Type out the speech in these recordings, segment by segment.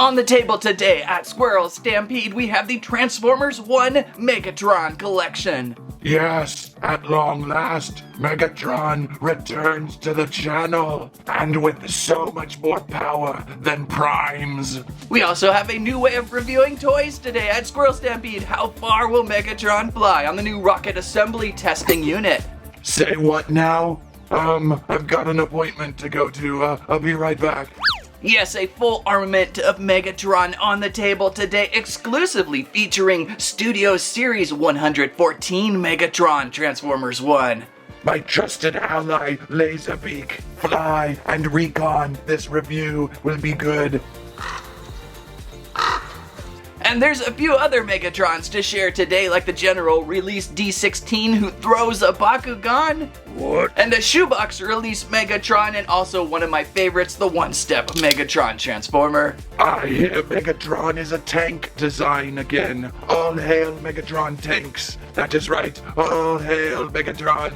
On the table today at Squirrel Stampede, we have the Transformers One Megatron collection. Yes, at long last, Megatron returns to the channel, and with so much more power than Primes. We also have a new way of reviewing toys today at Squirrel Stampede. How far will Megatron fly on the new rocket assembly testing unit? Say what now? I've got an appointment to go to. I'll be right back. Yes, a full armament of Megatron on the table today, exclusively featuring Studio Series 114 Megatron Transformers 1. My trusted ally, Laserbeak, Fly, and Recon. This review will be good. And there's a few other Megatrons to share today, like the General Release D-16 who throws a Bakugan. What? And a Shoebox Release Megatron, and also one of my favorites, the One Step Megatron Transformer. I hear Megatron is a tank design again. All hail Megatron tanks. That is right. All hail Megatron.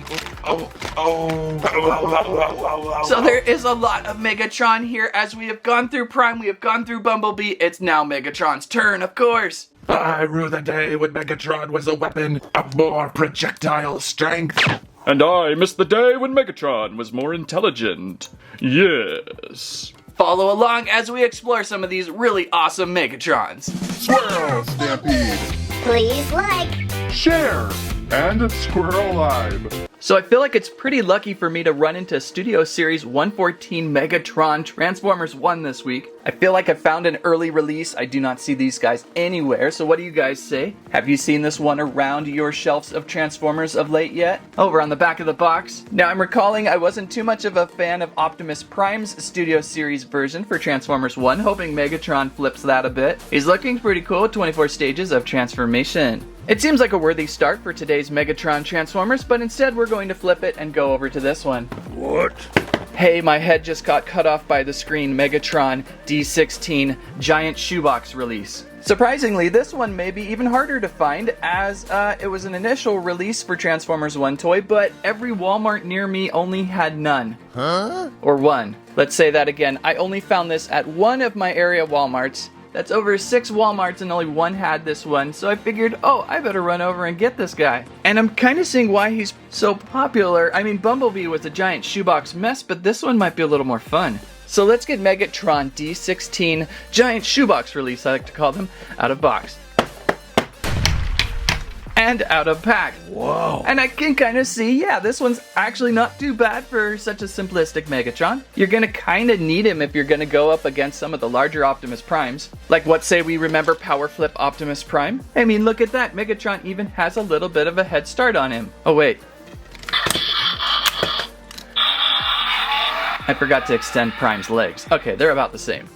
So there is a lot of Megatron here. As we have gone through Prime, we have gone through Bumblebee. It's now Megatron's turn, of course. I rue the day when Megatron was a weapon of more projectile strength. And I miss the day when Megatron was more intelligent. Yes. Follow along as we explore some of these really awesome Megatrons. Squirrel Stampede, Please like, share, and Squirrel Live. So I feel like it's pretty lucky for me to run into Studio Series 114 Megatron Transformers 1 this week. I feel like I found an early release. I do not see these guys anywhere, so what do you guys say? Have you seen this one around your shelves of Transformers of late yet? Over on the back of the box. Now I'm recalling I wasn't too much of a fan of Optimus Prime's Studio Series version for Transformers 1, hoping Megatron flips that a bit. He's looking pretty cool, 24 stages of transformation. It seems like a worthy start for today's Megatron Transformers, but instead we're going to flip it and go over to this one. What? Hey, my head just got cut off by the screen. Megatron D-16 Giant Shoebox Release. Surprisingly, this one may be even harder to find, as it was an initial release for Transformers 1 toy, but every Walmart near me only had none. Huh? Or one. Let's say that again. I only found this at one of my area Walmarts. That's over 6 Walmarts and only one had this one, so I figured, oh, I better run over and get this guy. And I'm kind of seeing why he's so popular. I mean, Bumblebee was a giant shoebox mess, but this one might be a little more fun. So let's get Megatron D-16 Giant Shoebox Release, I like to call them, out of box. And out of pack. Whoa. And I can kind of see, yeah, this one's actually not too bad for such a simplistic Megatron. You're gonna kind of need him if you're gonna go up against some of the larger Optimus Primes. Like, what say we remember Power Flip Optimus Prime? I mean, look at that. Megatron even has a little bit of a head start on him. Oh, wait. I forgot to extend Prime's legs. Okay, they're about the same.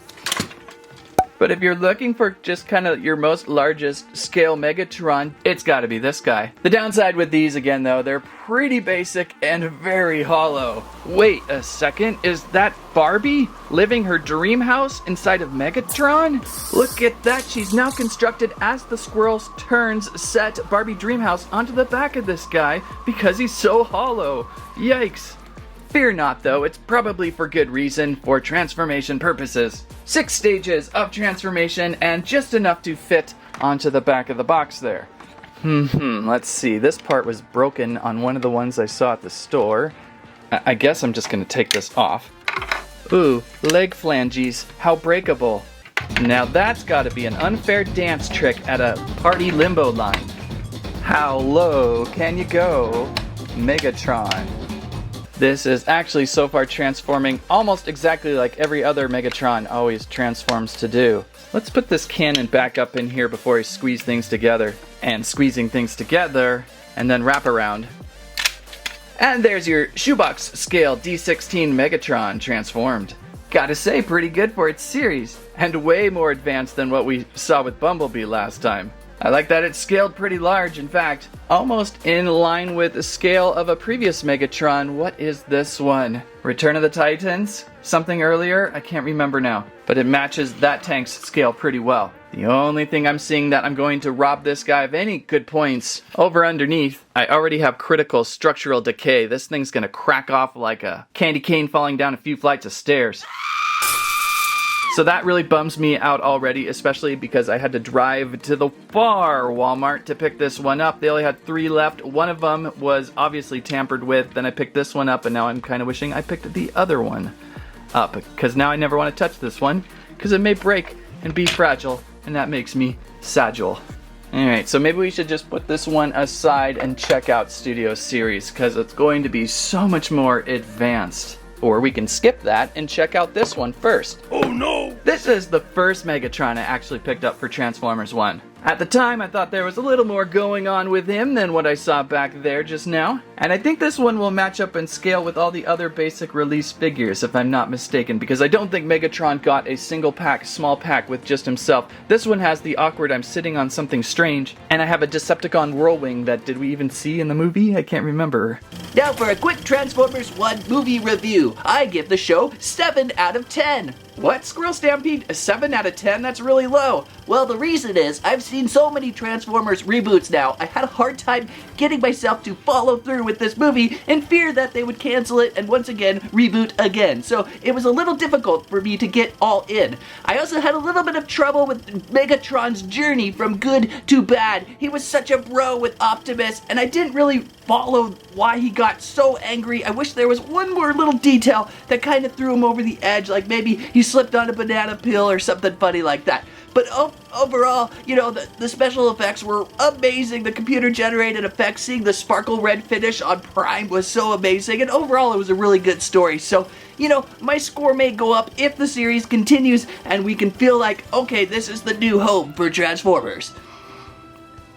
But if you're looking for just kind of your most largest scale Megatron, it's gotta be this guy. The downside with these, again though, they're pretty basic and very hollow. Wait a second, is that Barbie living her dream house inside of Megatron? Look at that, she's now constructed as the Squirrels turns set Barbie dream house onto the back of this guy because he's so hollow. Yikes. Fear not though, it's probably for good reason, for transformation purposes. 6 stages of transformation and just enough to fit onto the back of the box there. Let's see, this part was broken on one of the ones I saw at the store. I guess I'm just gonna take this off. Ooh, leg flanges, how breakable. Now that's gotta be an unfair dance trick at a party limbo line. How low can you go, Megatron? This is actually so far transforming almost exactly like every other Megatron always transforms to do. Let's put this cannon back up in here before I squeeze things together. And squeezing things together, and then wrap around. And there's your shoebox scale D-16 Megatron transformed. Gotta say, pretty good for its series, and way more advanced than what we saw with Bumblebee last time. I like that it's scaled pretty large, in fact, almost in line with the scale of a previous Megatron. What is this one? Return of the Titans? Something earlier? I can't remember now. But it matches that tank's scale pretty well. The only thing I'm seeing that I'm going to rob this guy of any good points over underneath, I already have critical structural decay. This thing's gonna crack off like a candy cane falling down a few flights of stairs. So that really bums me out already, especially because I had to drive to the far Walmart to pick this one up. They only had 3 left. One of them was obviously tampered with. Then I picked this one up, and now I'm kind of wishing I picked the other one up, because now I never want to touch this one because it may break and be fragile, and that makes me sagil. Alright, so maybe we should just put this one aside and check out Studio Series, because it's going to be so much more advanced. Or we can skip that and check out this one first. Oh no! This is the first Megatron I actually picked up for Transformers 1. At the time, I thought there was a little more going on with him than what I saw back there just now. And I think this one will match up and scale with all the other basic release figures, if I'm not mistaken, because I don't think Megatron got a single pack, small pack with just himself. This one has the awkward I'm sitting on something strange, and I have a Decepticon Whirlwind that did we even see in the movie? I can't remember. Now for a quick Transformers 1 movie review. I give the show 7 out of 10. What? Squirrel Stampede? A 7 out of 10? That's really low. Well, the reason is, I've seen so many Transformers reboots now, I had a hard time getting myself to follow through with this movie in fear that they would cancel it and once again reboot again. So it was a little difficult for me to get all in. I also had a little bit of trouble with Megatron's journey from good to bad. He was such a bro with Optimus, and I didn't really follow why he got so angry. I wish there was one more little detail that kind of threw him over the edge, like maybe he slipped on a banana peel or something funny like that. But overall, you know, the special effects were amazing. The computer-generated effects, seeing the sparkle red finish on Prime was so amazing. And overall, it was a really good story. So, you know, my score may go up if the series continues and we can feel like, okay, this is the new home for Transformers.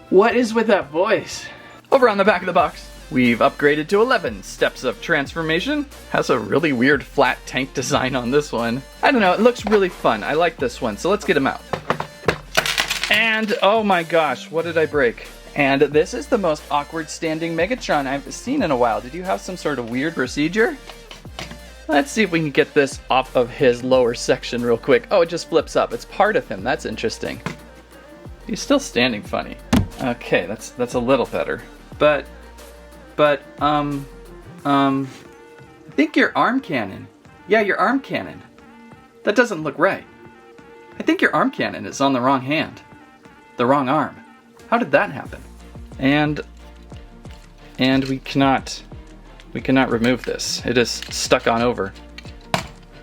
What is with that voice? Over on the back of the box, we've upgraded to 11 steps of transformation. Has a really weird flat tank design on this one. I don't know, it looks really fun. I like this one, so let's get him out. And, oh my gosh, what did I break? And this is the most awkward standing Megatron I've seen in a while. Did you have some sort of weird procedure? Let's see if we can get this off of his lower section real quick. Oh, it just flips up. It's part of him. That's interesting. He's still standing funny. Okay, that's a little better. But, I think your arm cannon. Yeah, your arm cannon. That doesn't look right. I think your arm cannon is on the wrong hand. The wrong arm. How did that happen? And we cannot remove this. It is stuck on over.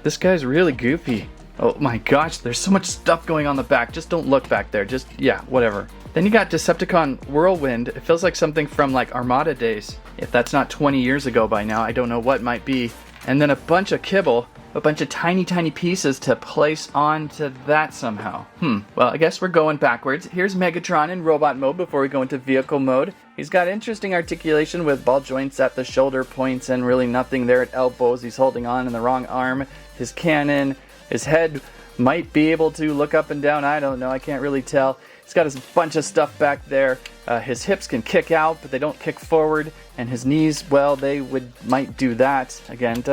This guy's really goofy. Oh my gosh, there's so much stuff going on the back. Just don't look back there. Just, yeah, whatever. Then you got Decepticon Whirlwind. It feels like something from like Armada days. If that's not 20 years ago by now, I don't know what might be. And then a bunch of kibble, a bunch of tiny pieces to place onto that somehow. Well, I guess we're going backwards. Here's Megatron in robot mode before we go into vehicle mode. He's got interesting articulation with ball joints at the shoulder points and really nothing there at elbows. He's holding on in the wrong arm. His cannon, his head might be able to look up and down. I don't know. I can't really tell. He's got a bunch of stuff back there. His hips can kick out, but they don't kick forward. And his knees, well, they might do that. Again,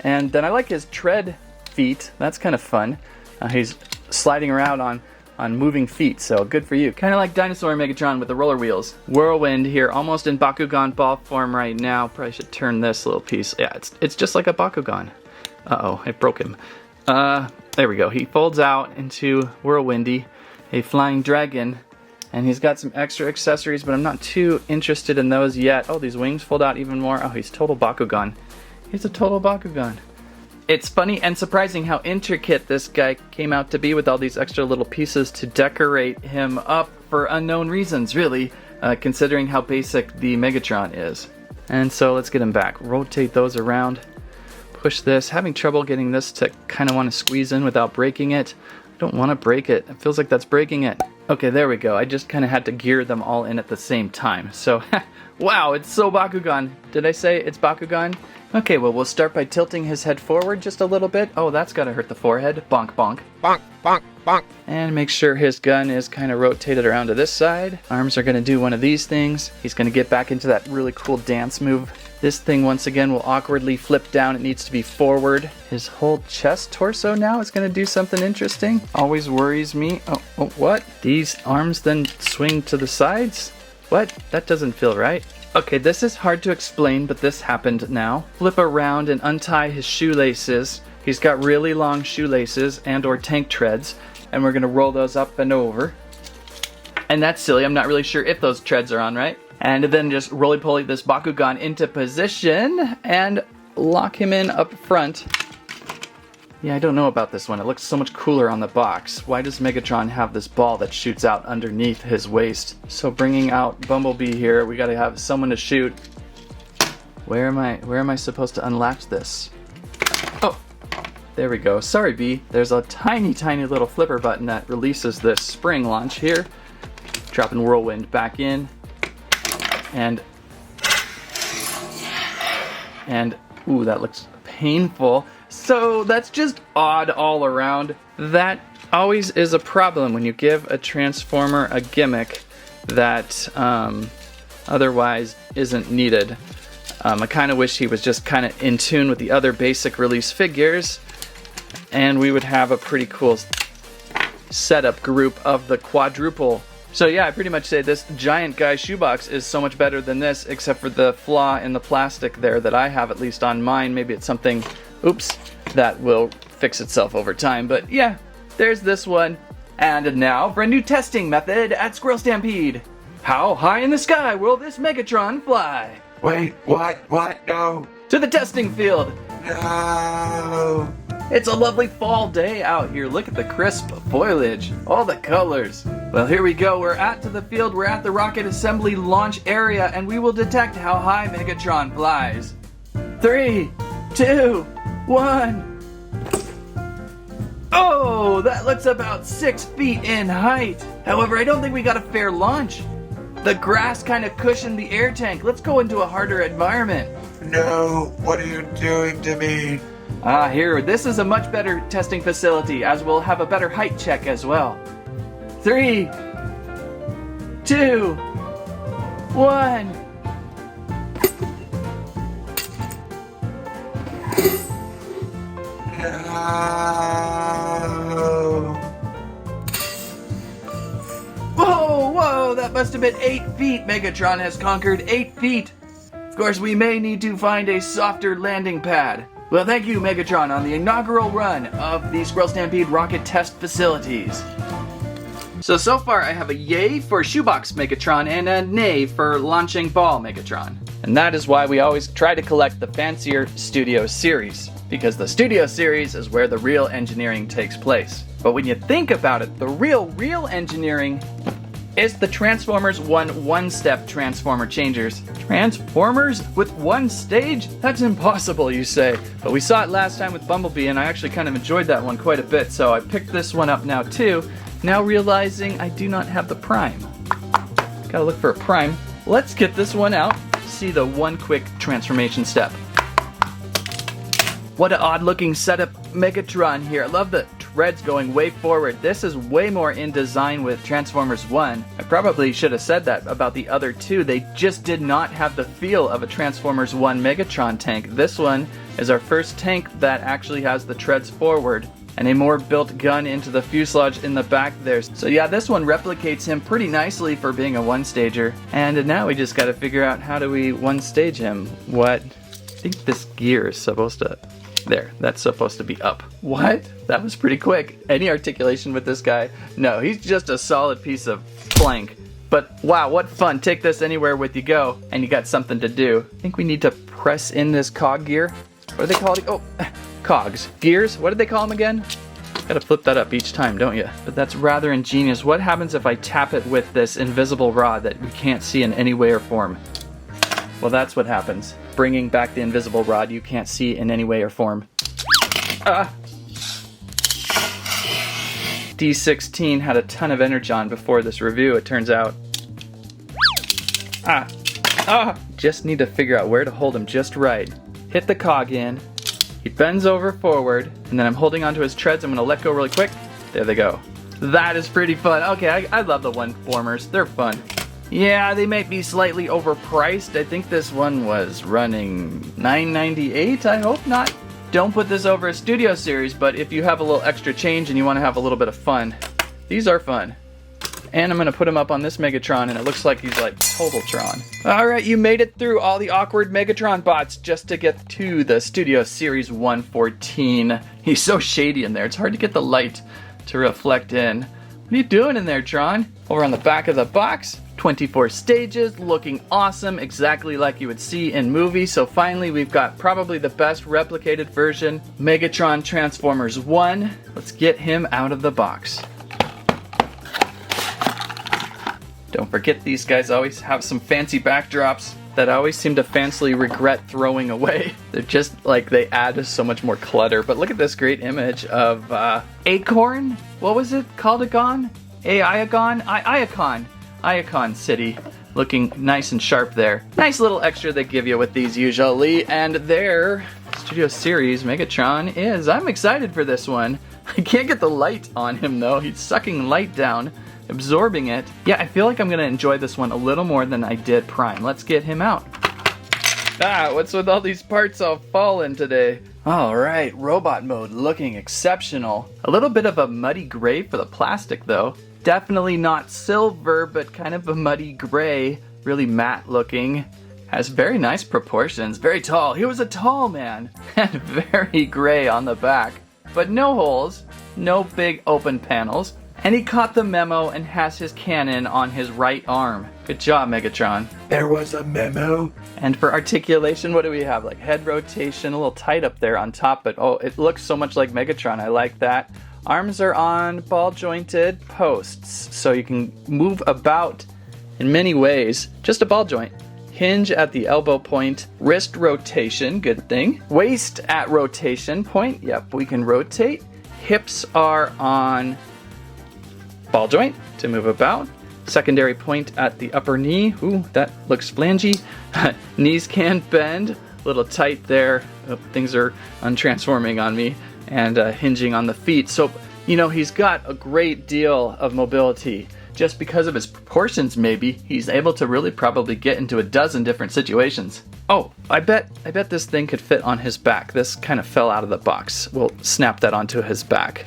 And then I like his tread feet. That's kind of fun. He's sliding around on moving feet, so good for you. Kind of like Dinosaur Megatron with the roller wheels. Whirlwind here, almost in Bakugan ball form right now. Probably should turn this little piece. Yeah, it's just like a Bakugan. Uh-oh, I broke him. There we go. He folds out into Whirlwindy, a flying dragon, and he's got some extra accessories, but I'm not too interested in those yet. Oh, these wings fold out even more. Oh, he's total Bakugan. He's a total Bakugan. It's funny and surprising how intricate this guy came out to be with all these extra little pieces to decorate him up for unknown reasons, really, considering how basic the Megatron is. And so let's get him back. Rotate those around. Push this. Having trouble getting this to kind of want to squeeze in without breaking it. I don't want to break it. It feels like that's breaking it. Okay, there we go. I just kind of had to gear them all in at the same time. So, wow, it's so Bakugan. Did I say it's Bakugan? Okay, well, we'll start by tilting his head forward just a little bit. Oh, that's gotta hurt the forehead. Bonk, bonk. Bonk, bonk, bonk. And make sure his gun is kind of rotated around to this side. Arms are gonna do one of these things. He's gonna get back into that really cool dance move. This thing, once again, will awkwardly flip down. It needs to be forward. His whole chest torso now is gonna do something interesting. Always worries me. Oh, what? These arms then swing to the sides? What? That doesn't feel right. Okay, this is hard to explain, but this happened now. Flip around and untie his shoelaces. He's got really long shoelaces and or tank treads, and we're gonna roll those up and over. And that's silly, I'm not really sure if those treads are on right. And then just roly-poly this Bakugan into position and lock him in up front. Yeah, I don't know about this one. It looks so much cooler on the box. Why does Megatron have this ball that shoots out underneath his waist? So bringing out Bumblebee here, we gotta have someone to shoot. Where am I supposed to unlatch this? Oh, there we go. Sorry, Bee. There's a tiny, tiny little flipper button that releases this spring launch here. Dropping Whirlwind back in. And ooh, that looks painful. So that's just odd all around. That always is a problem when you give a Transformer a gimmick that otherwise isn't needed. I kind of wish he was just kind of in tune with the other basic release figures, and we would have a pretty cool setup group of the quadruple. So yeah, I pretty much say this giant guy shoebox is so much better than this, except for the flaw in the plastic there that I have, at least on mine. Maybe it's something, oops, that will fix itself over time. But yeah, there's this one. And now for a new testing method at Squirrel Stampede. How high in the sky will this Megatron fly? Wait, what? No. To the testing field. No. It's a lovely fall day out here. Look at the crisp foliage, all the colors. Well, here we go. We're at the field. We're at the rocket assembly launch area, and we will detect how high Megatron flies. 3, 2, 1. Oh, that looks about 6 feet in height. However, I don't think we got a fair launch. The grass kind of cushioned the air tank. Let's go into a harder environment. No, what are you doing to me? Here, this is a much better testing facility, as we'll have a better height check as well. 3, 2, 1. No. Whoa, that must have been 8 feet. Megatron has conquered 8 feet. Of course, we may need to find a softer landing pad. Well, thank you, Megatron, on the inaugural run of the Squirrel Stampede rocket test facilities. So far I have a yay for Shoebox Megatron and a nay for Launching Ball Megatron. And that is why we always try to collect the fancier Studio Series, because the Studio Series is where the real engineering takes place. But when you think about it, the real engineering is the Transformers One-Step Transformer Changers. Transformers with one stage? That's impossible, you say. But we saw it last time with Bumblebee, and I actually kind of enjoyed that one quite a bit, so I picked this one up now too, now realizing I do not have the Prime. Gotta look for a Prime. Let's get this one out, see the one quick transformation step. What an odd looking setup Megatron here. I love the treads going way forward. This is way more in design with Transformers 1. I probably should have said that about the other two. They just did not have the feel of a Transformers 1 Megatron tank. This one is our first tank that actually has the treads forward and a more built gun into the fuselage in the back there. So yeah, this one replicates him pretty nicely for being a one-stager. And now we just gotta figure out how do we one-stage him. What? I think this gear is supposed to... There, that's supposed to be up. What? That was pretty quick. Any articulation with this guy? No, he's just a solid piece of plank. But wow, what fun. Take this anywhere with you go, and you got something to do. I think we need to press in this cog gear. What do they call it? Oh, cogs. Gears? What did they call them again? Gotta flip that up each time, don't you? But that's rather ingenious. What happens if I tap it with this invisible rod that we can't see in any way or form? Well, that's what happens. Bringing back the invisible rod you can't see in any way or form. D-16 had a ton of energon before this review, it turns out. Just need to figure out where to hold him just right. Hit the cog in. He bends over forward, and then I'm holding onto his treads. I'm gonna let go really quick. There they go. That is pretty fun. Okay, I love the one-formers. They're fun. Yeah, they might be slightly overpriced. I think this one was running $9.98. I hope not. Don't put this over a Studio Series, but if you have a little extra change and you want to have a little bit of fun, these are fun. And I'm gonna put him up on this Megatron, and it looks like he's like Totaltron. Alright, you made it through all the awkward Megatron bots just to get to the Studio Series 114. He's so shady in there, it's hard to get the light to reflect in. What are you doing in there, Tron? Over on the back of the box, 24 stages, looking awesome, exactly like you would see in movies. So finally, we've got probably the best replicated version, Megatron Transformers 1. Let's get him out of the box. Don't forget, these guys always have some fancy backdrops that I always seem to fancily regret throwing away. They're just like, they add so much more clutter. But look at this great image of Acorn? What was it? Caldagon? Iacon City. Looking nice and sharp there. Nice little extra they give you with these usually. And there, Studio Series Megatron is. I'm excited for this one. I can't get the light on him though. He's sucking light down, absorbing it. Yeah, I feel like I'm gonna enjoy this one a little more than I did Prime. Let's get him out. Ah, what's with all these parts all falling today? Alright, robot mode looking exceptional. A little bit of a muddy gray for the plastic though. Definitely not silver, but kind of a muddy gray. Really matte looking. Has very nice proportions. Very tall. He was a tall man. And very gray on the back. But no holes. No big open panels. And he caught the memo and has his cannon on his right arm. Good job, Megatron. There was a memo. And for articulation, what do we have? Like head rotation, a little tight up there on top, but oh, it looks so much like Megatron. I like that. Arms are on ball jointed posts, so you can move about in many ways. Just a ball joint. Hinge at the elbow point. Wrist rotation, good thing. Waist at rotation point. Yep, we can rotate. Hips are on ball joint to move about. Secondary point at the upper knee. Ooh, that looks flangy. Knees can bend. A little tight there. Oh, things are untransforming on me. And hinging on the feet. So, you know, he's got a great deal of mobility. Just because of his proportions, maybe, he's able to really probably get into a dozen different situations. Oh, I bet this thing could fit on his back. This kind of fell out of the box. We'll snap that onto his back.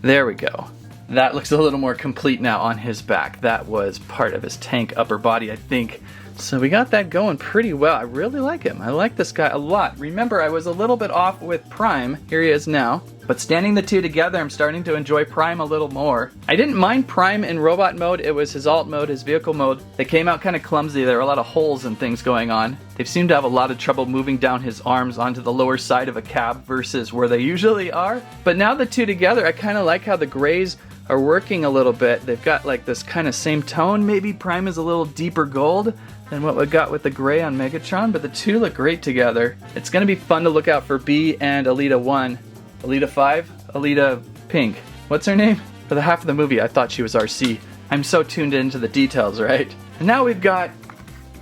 There we go. That looks a little more complete now on his back. That was part of his tank upper body, I think. So we got that going pretty well. I really like him. I like this guy a lot. Remember, I was a little bit off with Prime. Here he is now. But standing the two together, I'm starting to enjoy Prime a little more. I didn't mind Prime in robot mode. It was his alt mode, his vehicle mode. They came out kind of clumsy. There were a lot of holes and things going on. They seem to have a lot of trouble moving down his arms onto the lower side of a cab versus where they usually are. But now the two together, I kind of like how the grays are working a little bit. They've got like this kind of same tone. Maybe Prime is a little deeper gold than what we got with the gray on Megatron, but the two look great together. It's going to be fun to look out for B and Alita 1. Alita 5? Alita Pink. What's her name? For the half of the movie, I thought she was RC. I'm so tuned into the details, right? And now we've got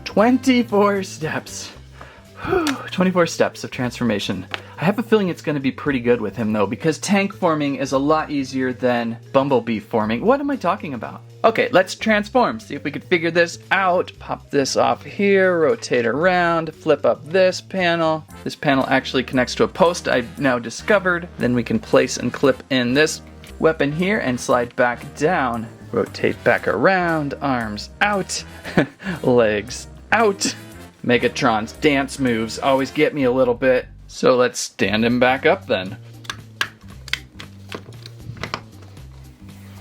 24 steps. 24 steps of transformation. I have a feeling it's going to be pretty good with him though, because tank forming is a lot easier than Bumblebee forming. What am I talking about? Okay, let's transform. See if we can figure this out. Pop this off here, rotate around, flip up this panel. This panel actually connects to a post I've now discovered. Then we can place and clip in this weapon here and slide back down. Rotate back around, arms out, legs out. Megatron's dance moves always get me a little bit. So let's stand him back up then.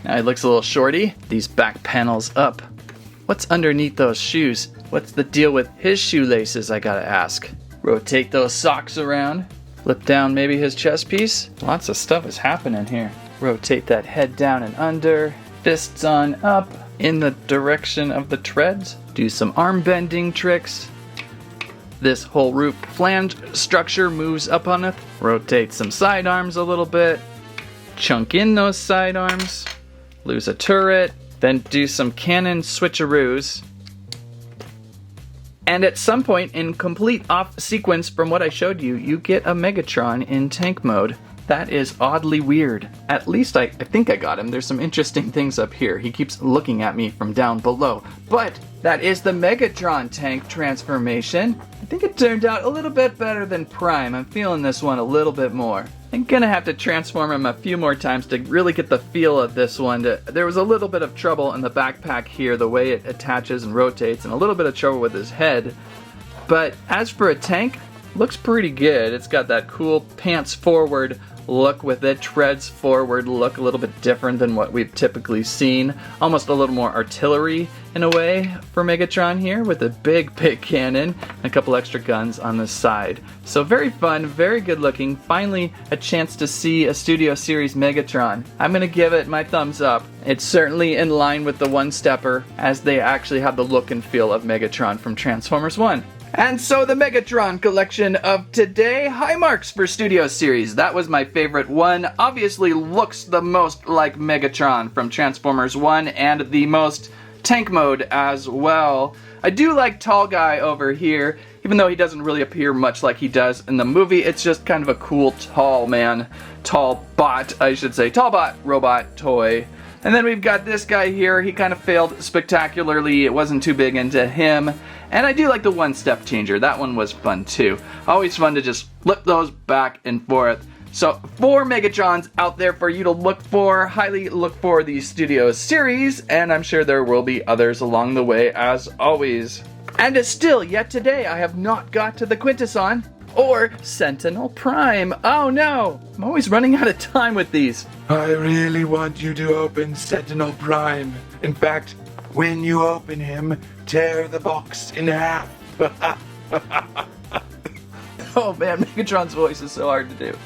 Now he looks a little shorty. These back panels up. What's underneath those shoes? What's the deal with his shoelaces, I gotta ask. Rotate those socks around. Flip down maybe his chest piece. Lots of stuff is happening here. Rotate that head down and under. Fists on up in the direction of the treads. Do some arm bending tricks. This whole root flange structure moves up on it. Rotate some side arms a little bit. Chunk in those side arms. Lose a turret. Then do some cannon switcheroos. And at some point in complete off sequence from what I showed you, you get a Megatron in tank mode. That is oddly weird. At least I think I got him. There's some interesting things up here. He keeps looking at me from down below. But that is the Megatron tank transformation. I think it turned out a little bit better than Prime. I'm feeling this one a little bit more. I'm gonna have to transform him a few more times to really get the feel of this one. There was a little bit of trouble in the backpack here, the way it attaches and rotates, and a little bit of trouble with his head. But as for a tank, looks pretty good. It's got that cool pants forward look with it, treads forward look, a little bit different than what we've typically seen. Almost a little more artillery in a way for Megatron here, with a big cannon and a couple extra guns on the side. So very fun, very good looking. Finally a chance to see a Studio Series Megatron. I'm gonna give it my thumbs up. It's certainly in line with the one-stepper, as they actually have the look and feel of Megatron from Transformers 1. And so the Megatron collection of today, high marks for Studio Series. That was my favorite one. Obviously looks the most like Megatron from Transformers 1 and the most tank mode as well. I do like Tall Guy over here, even though he doesn't really appear much like he does in the movie. It's just kind of a cool tall man, tall bot, I should say, tall bot robot toy. And then we've got this guy here. He kind of failed spectacularly. It wasn't too big into him. And I do like the One Step Changer. That one was fun too. Always fun to just flip those back and forth. So 4 Megatrons out there for you to look for. Highly look for the Studio Series, and I'm sure there will be others along the way as always. And still, yet today, I have not got to the Quintesson or Sentinel Prime. Oh no! I'm always running out of time with these. I really want you to open Sentinel Prime. In fact, when you open him, tear the box in half. Oh man, Megatron's voice is so hard to do.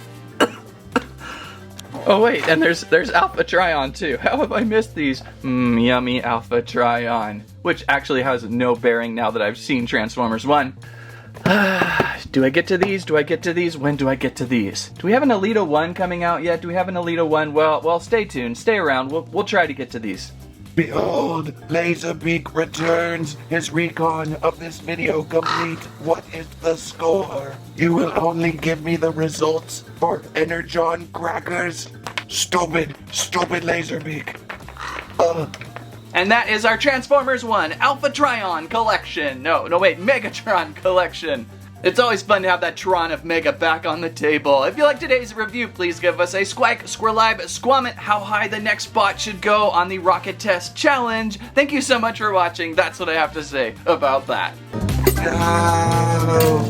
Oh wait, and there's Alpha Trion too. How have I missed these? Yummy Alpha Trion. Which actually has no bearing now that I've seen Transformers 1. Do I get to these? Do I get to these? When do I get to these? Do we have an Alita 1 coming out yet? Do we have an Alita 1? Well, stay tuned. Stay around. We'll try to get to these. Behold, Laserbeak returns. His recon of this video complete. What is the score? You will only give me the results for Energon crackers. Stupid Laserbeak. And that is our Transformers 1 Alpha Trion collection. No, wait, Megatron collection. It's always fun to have that Tron of Mega back on the table. If you like today's review, please give us a squawk, squirrelibe, squammet how high the next bot should go on the rocket test challenge. Thank you so much for watching. That's what I have to say about that. No.